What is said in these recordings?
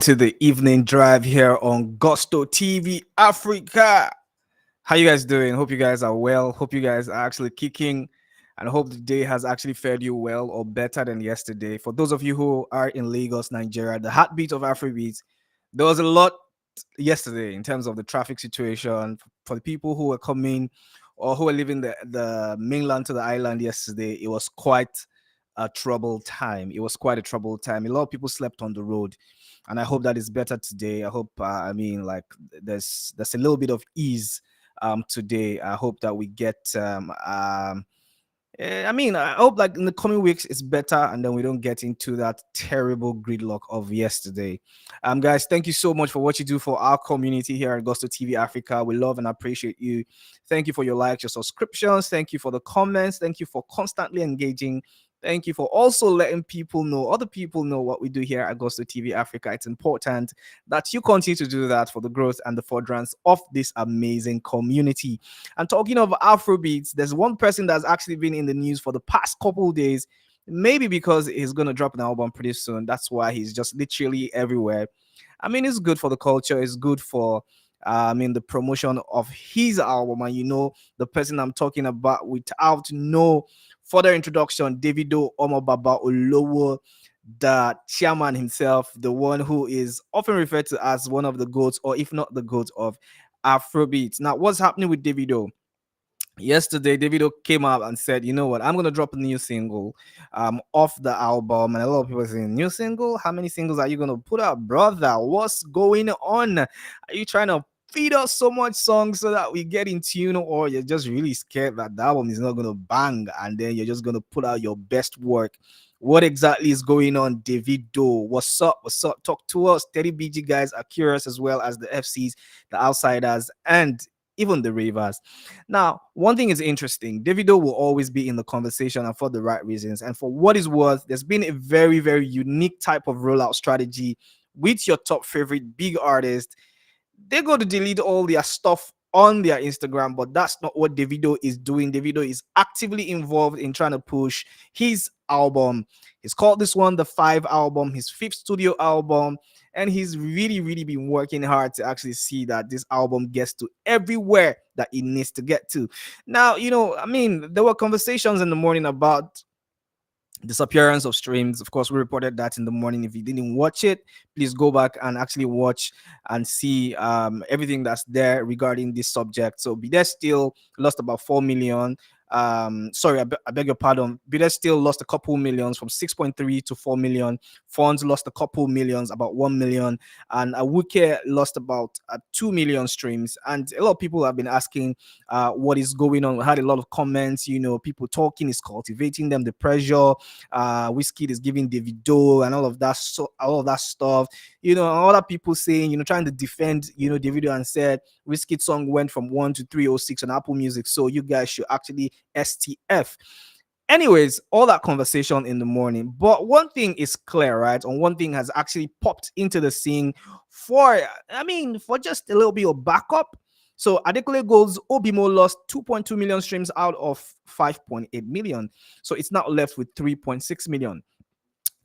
to the evening drive here on Gusto TV Africa. How you guys doing? Hope you guys are well. Hope you guys are actually kicking and hope the day has actually fared you well or better than yesterday. For those of you who are in Lagos, Nigeria, the heartbeat of Afrobeat, there was a lot yesterday in terms of the traffic situation for the people who were coming or who were leaving the mainland to the island yesterday. It was quite a troubled time. It was quite a troubled time. A lot of people slept on the road, and I hope that is better today. I hope, like there's a little bit of ease today. I hope that we get I hope like in the coming weeks it's better and then we don't get into that terrible gridlock of yesterday. Guys, thank you so much for what you do for our community here at Gusto TV Africa. We love and appreciate you. Thank you for your likes, your subscriptions. Thank you for the comments. Thank you for constantly engaging. Thank you for also letting people know, other people know what we do here at Gusto TV Africa. It's important that you continue to do that for the growth and the furtherance of this amazing community. And talking of Afrobeats, there's one person that's actually been in the news for the past couple of days, maybe because he's going to drop an album pretty soon. That's why he's just literally everywhere. I mean, it's good for the culture, it's good for the promotion of his album. And you know, the person I'm talking about, without no further introduction, Davido Baba Olowo, the chairman himself, the one who is often referred to as one of the goats, or if not the goat of Afrobeat. Now, what's happening with Davido? Yesterday, Davido came out and said, "You know what? I'm gonna drop a new single, off the album." And a lot of people are saying, "New single? How many singles are you gonna put out, brother? What's going on? Are you trying to feed us so much songs so that we get in tune, or you're just really scared that the album is not gonna bang, and then you're just gonna put out your best work?" What exactly is going on, Davido? What's up? What's up? Talk to us. Teddy BG guys are curious as well as the FCs, the outsiders, and even the ravers. Now, one thing is interesting. Davido will always be in the conversation and for the right reasons. And for what is worth, there's been a very, very unique type of rollout strategy with your top favorite big artist. They go to delete all their stuff on their Instagram, but that's not what Davido is doing. Davido is actively involved in trying to push his album. He's called this one the Five album, his fifth studio album, and he's really, really been working hard to actually see that this album gets to everywhere that it needs to get to. Now, there were conversations in the morning about disappearance of streams. Of course, we reported that in the morning. If you didn't watch it, please go back and actually watch and see everything that's there regarding this subject. So Bide still lost about 4 million. Sorry, I beg your pardon. Bide still lost a couple millions, from 6.3 to 4 million. Fonz lost a couple millions, about 1 million, and Awuke lost about 2 million streams. And a lot of people have been asking what is going on. We had a lot of comments, people talking is cultivating them, the pressure. Whiskey is giving Davido and all of that, so all of that stuff. Other people saying, trying to defend, Davido, and said Whiskey's song went from 1 to 306 on Apple Music, so you guys should actually STF. Anyways, all that conversation in the morning. But one thing is clear, right? And one thing has actually popped into the scene for just a little bit of backup. So Adekunle Gold's Obimo lost 2.2 million streams out of 5.8 million. So it's now left with 3.6 million.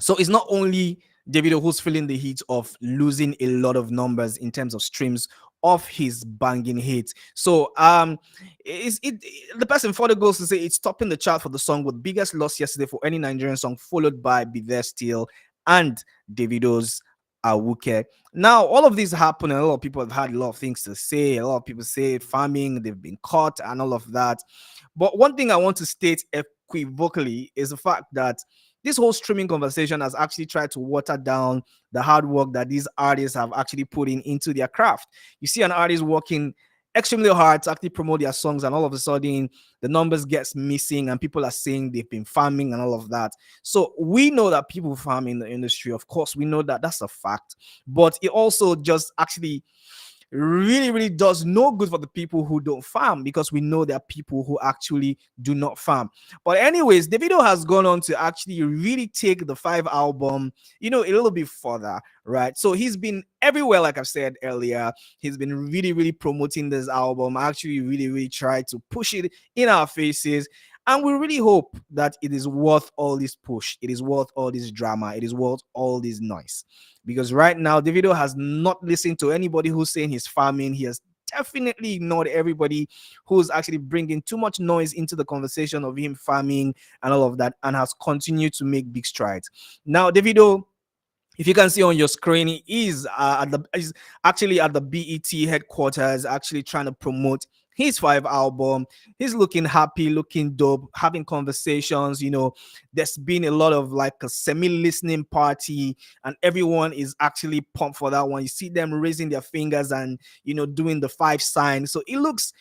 So it's not only Davido who's feeling the heat of losing a lot of numbers in terms of streams of his banging hits. So the person further goes to say it's topping the chart for the song with biggest loss yesterday for any Nigerian song, followed by Be There Still and Davido's Awuke. Now, all of these happen, and a lot of people have had a lot of things to say. A lot of people say farming, they've been caught, and all of that. But one thing I want to state equivocally is the fact that this whole streaming conversation has actually tried to water down the hard work that these artists have actually put into their craft. You see an artist working extremely hard to actually promote their songs, and all of a sudden the numbers gets missing and people are saying they've been farming and all of that. So we know that people farm in the industry. Of course, we know that that's a fact, but it also just actually really, really does no good for the people who don't farm, because we know there are people who actually do not farm. But anyways, Davido has gone on to actually really take the Five album, a little bit further, right? So he's been everywhere, like I've said earlier. He's been really, really promoting this album, actually really, really tried to push it in our faces. And we really hope that it is worth all this push, it is worth all this drama, it is worth all this noise. Because right now, Davido has not listened to anybody who's saying he's farming. He has definitely ignored everybody who's actually bringing too much noise into the conversation of him farming and all of that, and has continued to make big strides. Now, Davido, if you can see on your screen, he is is actually at the BET headquarters, actually trying to promote his five album. He's looking happy, looking dope, having conversations. There's been a lot of like a semi-listening party, and everyone is actually pumped for that one. You see them raising their fingers and doing the five sign. So it looks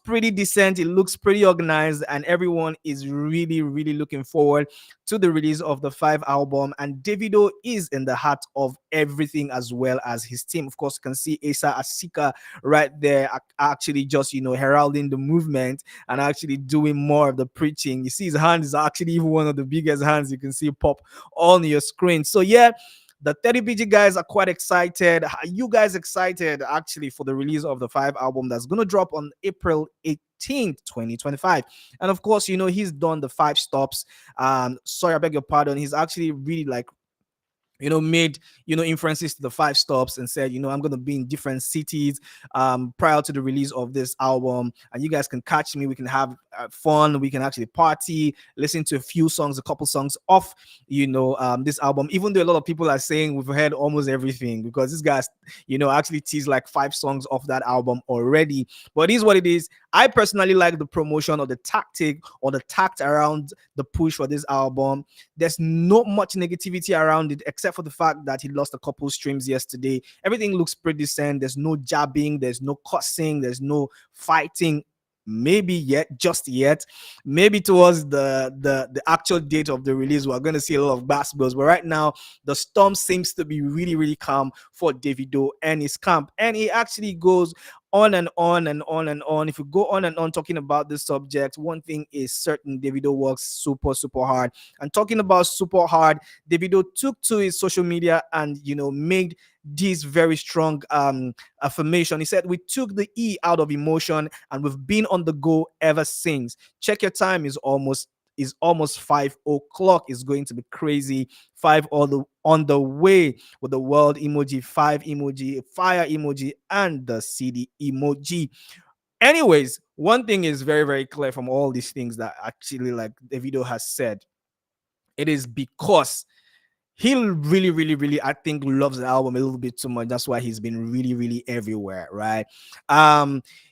pretty decent. It looks pretty organized, and everyone is really, really looking forward to the release of the five album. And Davido is in the heart of everything, as well as his team. Of course, you can see Asa Asika right there, actually just heralding the movement and actually doing more of the preaching. You see his hand is actually even one of the biggest hands you can see pop on your screen. So yeah, the 30BG guys are quite excited. Are you guys excited actually for the release of the five album that's going to drop on April 18th, 2025? And of course, he's done the five stops. Sorry, I beg your pardon. He's actually really like made inferences to the five stops and said, I'm going to be in different cities prior to the release of this album, and you guys can catch me. We can have fun, we can actually party, listen to a couple songs off this album, even though a lot of people are saying we've heard almost everything, because this guy's actually teased like five songs off that album already. But it is what it is. I personally like the promotion or the tactic or the tact around the push for this album. There's not much negativity around it, except for the fact that he lost a couple streams yesterday. Everything looks pretty decent. There's no jabbing, there's no cussing, there's no fighting. Maybe just yet. Maybe towards the actual date of the release, we're going to see a lot of basketballs. But right now, the storm seems to be really, really calm for Davido and his camp. And he actually goes on and on and on and on. If you go on and on talking about this subject, one thing is certain: Davido works super, super hard. And talking about super hard, Davido took to his social media and made this very strong affirmation. He said, "We took the E out of emotion and we've been on the go ever since. Check your time, is almost 5 o'clock. It's going to be crazy. Five on the way with the world emoji, five emoji, fire emoji, and the CD emoji." Anyways, one thing is very, very clear from all these things that actually like Davido has said. It is because he really, really, really, I think, loves the album a little bit too much. That's why he's been really, really everywhere, right?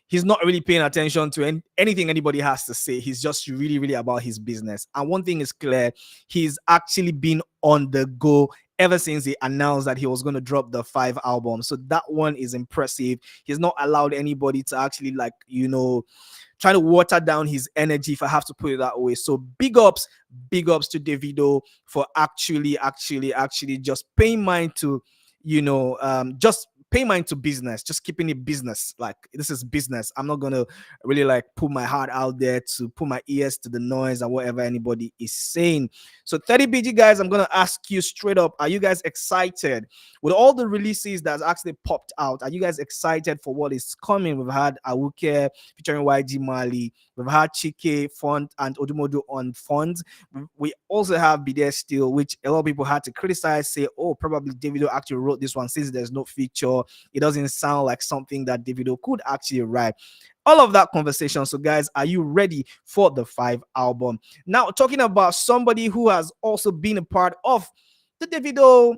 He's not really paying attention to anything anybody has to say. He's just really, really about his business. And one thing is clear: he's actually been on the go ever since he announced that he was going to drop the five albums. So that one is impressive. He's not allowed anybody to actually try to water down his energy, if I have to put it that way. So big ups to Davido for actually just paying mind to, just pay mind to business, just keeping it business. Like, this is business. I'm not gonna really like put my heart out there to put my ears to the noise and whatever anybody is saying. So 30BG guys, I'm gonna ask you straight up: are you guys excited with all the releases that's actually popped out? Are you guys excited for what is coming? We've had Awuke featuring YG Mali. We've had Chike Font and Odumodu on Font. We also have Be There Still, which a lot of people had to criticize, say, oh, probably Davido actually wrote this one since there's no feature. It doesn't sound like something that Davido could actually write. All of that conversation. So guys, are you ready for the five album? Now, talking about somebody who has also been a part of the Davido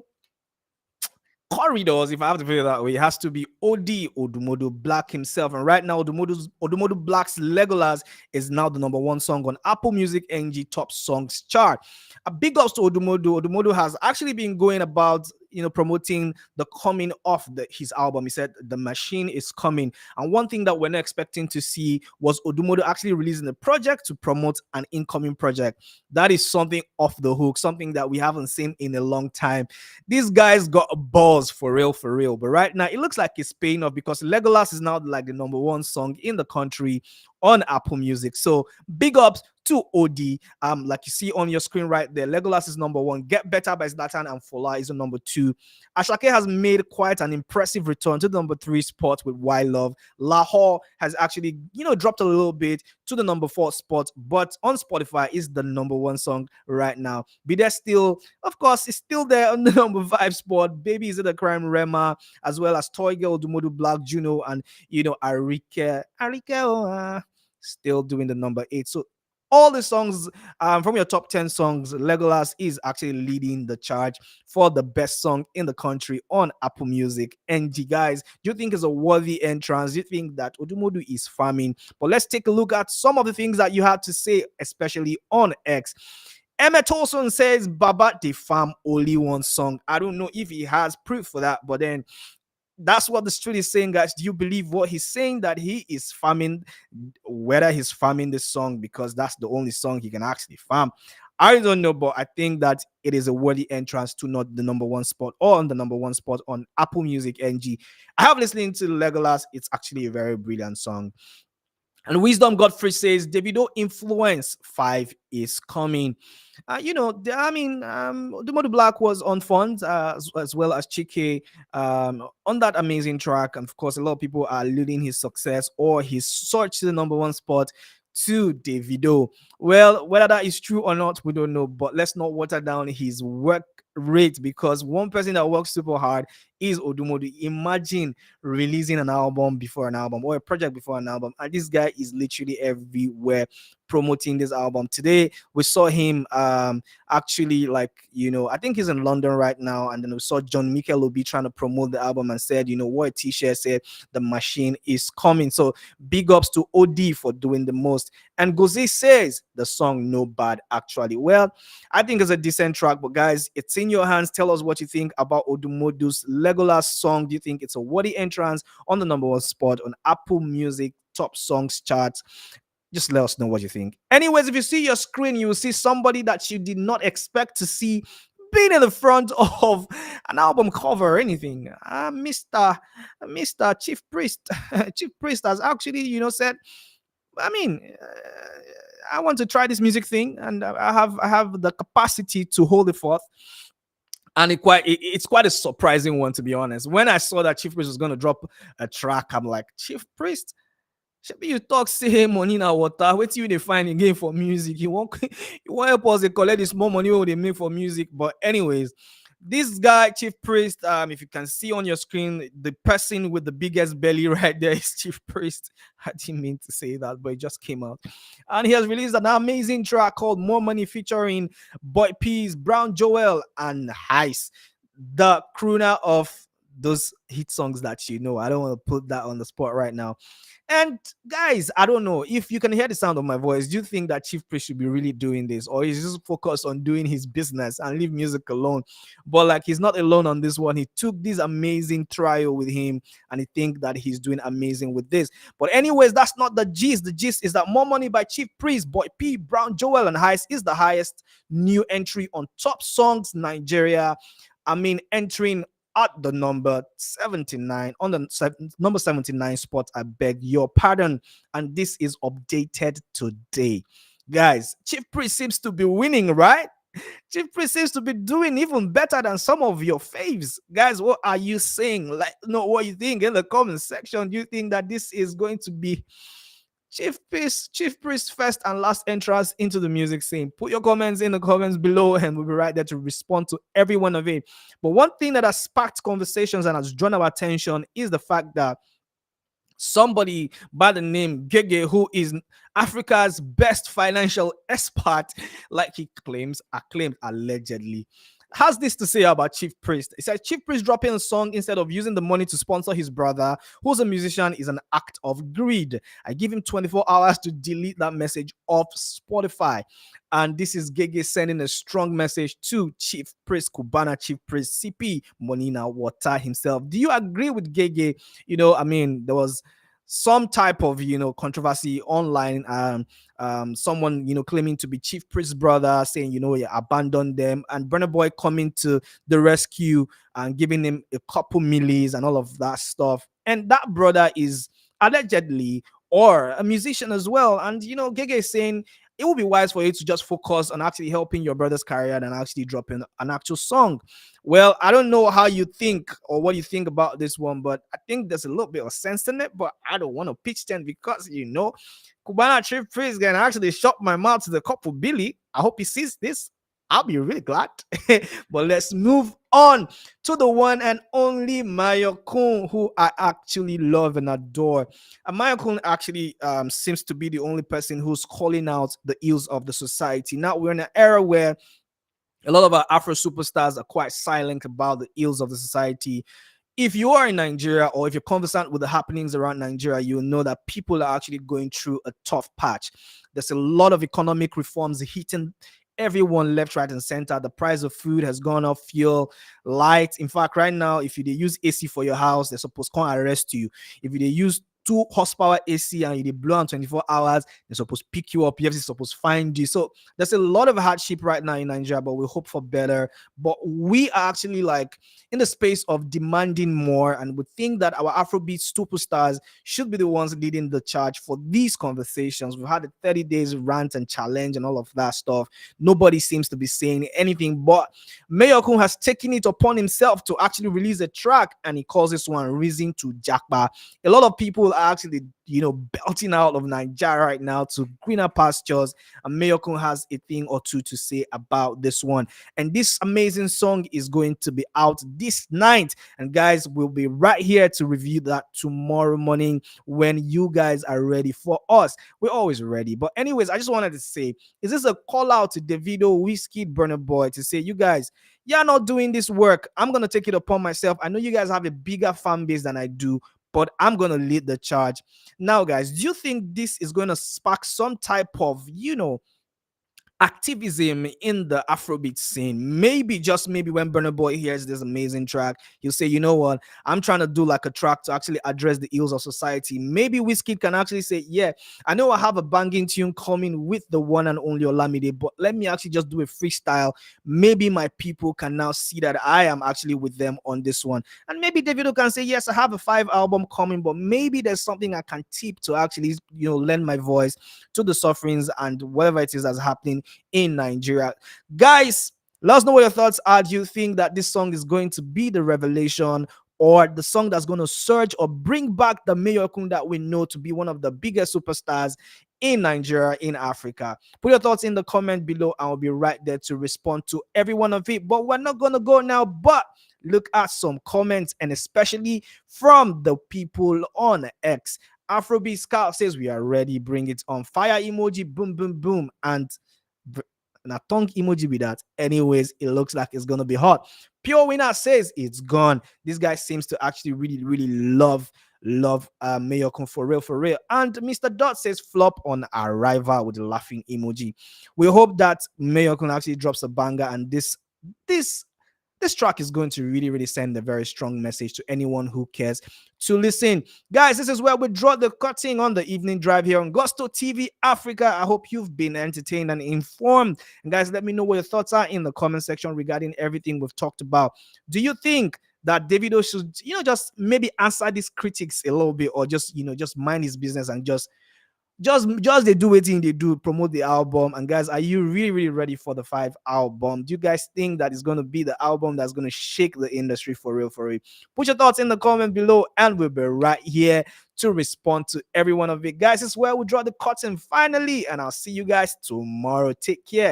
corridors, if I have to put it that way, it has to be Odumodublvck himself. And right now, Odumodublvck's Legolas is now the #1 song on Apple Music NG Top Songs chart. A big ups to Odumodu. Odumodu has actually been going about promoting the coming of his album. He said the machine is coming, and one thing that we're not expecting to see was Odumodu actually releasing a project to promote an incoming project. That is something off the hook, something that we haven't seen in a long time. These guys got a balls for real, but right now it looks like it's paying off, because Legolas is now like the #1 song in the country on Apple Music. So big ups to OD. Like you see on your screen right there, Legolas is number one. Get Better by Zlatan and Fola is on number two. Ashake has made quite an impressive return to the number three spot with Why Love. Lahore has actually, dropped a little bit to the number four spot, but on Spotify is the number one song right now. Be There Still, of course, is still there on the number five spot. Baby Is It a Crime, Rema, as well as Toy Girl, Odumodublvck, Juno, and Arike, still doing the number eight. So all the songs from your top 10 songs, Legolas is actually leading the charge for the best song in the country on Apple Music. And you guys, do you think it's a worthy entrance? Do you think that Odumodu is farming? But let's take a look at some of the things that you had to say, especially on X. Emmett Olson says Baba the farm only one song. I don't know if he has proof for that, but then that's what the street is saying, guys. Do you believe what he's saying, that he is farming, whether he's farming this song because that's the only song he can actually farm? I don't know, but I think that it is a worthy entrance to not the number one spot or on the number one spot on Apple Music NG. I have listened to Legolas. It's actually a very brilliant song. And Wisdom Godfrey says Davido Influence 5 is coming. Odumodublvck was on funds as well as Chike on that amazing track. And of course, a lot of people are alluding his success or his search to the number one spot to Davido. Well, whether that is true or not, we don't know. But let's not water down his work rate, because one person that works super hard is Odumodu. Imagine releasing an album before an album or a project before an album, and this guy is literally everywhere promoting this album. Today we saw him actually, I think he's in London right now, and then we saw John Mikel Obi trying to promote the album and said, what a t-shirt said, the machine is coming. So big ups to OD for doing the most. And Gozi says the song no bad actually. Well, I think it's a decent track, but guys, it's in your hands. Tell us what you think about Odumodu's Legolas song. Do you think it's a worthy entrance on the number one spot on Apple Music top songs charts? Just let us know what you think. Anyways, if you see your screen, you will see somebody that you did not expect to see being in the front of an album cover or anything. Mr. Chief Priest. Chief Priest has actually, said, I want to try this music thing, and I have the capacity to hold it forth. And it's quite a surprising one, to be honest. When I saw that Chief Priest was going to drop a track, I'm like, Chief Priest, Shebi you talk say money na water. What you they find again for music? You won't help us they collect the small money what they make for music. But anyways, this guy, Chief Priest, if you can see on your screen, the person with the biggest belly right there is Chief Priest. I didn't mean to say that, but it just came out. And he has released an amazing track called More Money featuring Boy Peas, Brown Joel, and Heist, the crooner of those hit songs that I don't want to put that on the spot right now. And guys, I don't know if you can hear the sound of my voice. Do you think that Chief Priest should be really doing this, or he's just focused on doing his business and leave music alone? But he's not alone on this one. He took this amazing trial with him, and he think that he's doing amazing with this. But anyways, that's not the gist. The gist is that More Money by Chief Priest, Boy P, Brown Joel, and Heist is the highest new entry on Top Songs Nigeria. Entering at the number 79 on the number 79 spot. I beg your pardon. And this is updated today. Guys, Chief Priest seems to be winning, right? Chief Priest seems to be doing even better than some of your faves. Guys, what are you saying? What you think in the comment section. Do you think that this is going to be Chief Priest first and last entrance into the music scene? Put your comments in the comments below, and we'll be right there to respond to every one of it. But one thing that has sparked conversations and has drawn our attention is the fact that somebody by the name Gege, who is Africa's best financial expert, like he acclaimed allegedly, has this to say about Chief Priest. He says Chief Priest dropping a song instead of using the money to sponsor his brother, who's a musician, is an act of greed. I give him 24 hours to delete that message off Spotify. And this is Gege sending a strong message to Chief Priest, Cubana Chief Priest, CP, Monina Water himself. Do you agree with Gege? There was some type of controversy online, someone claiming to be Chief Priest's brother, saying you abandoned them, and Burna Boy coming to the rescue and giving him a couple millies and all of that stuff. And that brother is allegedly or a musician as well. And Gege is saying it would be wise for you to just focus on actually helping your brother's career than actually dropping an actual song. Well, I don't know how you think or what you think about this one, but I think there's a little bit of sense in it, but I don't want to pitch them because, Cubana Trip Freeze can actually shut my mouth to the couple Billy. I hope he sees this. I'll be really glad. But let's move on to the one and only Mayorkun, who I actually love and adore. And Mayorkun actually seems to be the only person who's calling out the ills of the society. Now we're in an era where a lot of our Afro superstars are quite silent about the ills of the society. If you are in Nigeria or if you're conversant with the happenings around Nigeria, you'll know that people are actually going through a tough patch. There's a lot of economic reforms hitting everyone left, right, and center. The price of food has gone up, fuel, light. In fact, right now, if you use AC for your house, they're supposed to come arrest you. If you use 2 horsepower AC and you blow on 24 hours, they're supposed to pick you up. You're supposed to find you. So there's a lot of hardship right now in Nigeria, but we hope for better. But we are actually like in the space of demanding more, and we think that our Afrobeat superstars should be the ones leading the charge for these conversations. We've had a 30 days rant and challenge and all of that stuff. Nobody seems to be saying anything, but Mayorkun has taken it upon himself to actually release a track, and he calls this one Reason to Jackba. A lot of people are actually, belting out of Nigeria right now to greener pastures, and Mayorkun has a thing or two to say about this one. And this amazing song is going to be out this night, and guys, we'll be right here to review that tomorrow morning when you guys are ready for us. We're always ready. But anyways, I just wanted to say, is this a call out to Davido, Whiskey, Burna Boy to say, you guys, you're not doing this work. I'm going to take it upon myself. I know you guys have a bigger fan base than I do, but I'm going to lead the charge. Now, guys, do you think this is going to spark some type of, activism in the Afrobeat scene? Maybe, just maybe, when Burna Boy hears this amazing track, he'll say, you know what, I'm trying to do like a track to actually address the ills of society. Maybe Whiskey can actually say, yeah, I know I have a banging tune coming with the one and only Olamide, but let me actually just do a freestyle. Maybe my people can now see that I am actually with them on this one. And maybe Davido can say, yes, I have a 5 album coming, but maybe there's something I can tip to actually, lend my voice to the sufferings and whatever it is that's happening in Nigeria. Guys, let us know what your thoughts are. Do you think that this song is going to be the revelation, or the song that's going to surge or bring back the Mayorkun that we know to be one of the biggest superstars in Nigeria, in Africa? Put your thoughts in the comment below. I'll be right there to respond to every one of it. But we're not going to go now, but look at some comments, and especially from the people on X. Afrobeat Scout says we are ready. Bring it on. Fire emoji, boom, boom, boom. And a tongue emoji with that. Anyways, it looks like it's gonna be hot. Pure Winner says it's gone. This guy seems to actually really, really love Mayorkun for real, for real. And Mr. Dot says flop on arrival with a laughing emoji. We hope that Mayorkun actually drops a banger, and this this track is going to really, really send a very strong message to anyone who cares to listen. Guys, this is where we draw the curtain on the evening drive here on Gusto TV Africa. I hope you've been entertained and informed. And guys, let me know what your thoughts are in the comment section regarding everything we've talked about. Do you think that Davido should, just maybe answer these critics a little bit, or just, just mind his business and just they do it in, they do promote the album? And guys, are you really, really ready for the 5 album? Do you guys think that it's going to be the album that's going to shake the industry for real, for real? Put your thoughts in the comment below, and we'll be right here to respond to every one of it. Guys, this is where we draw the curtain finally, and I'll see you guys tomorrow. Take care.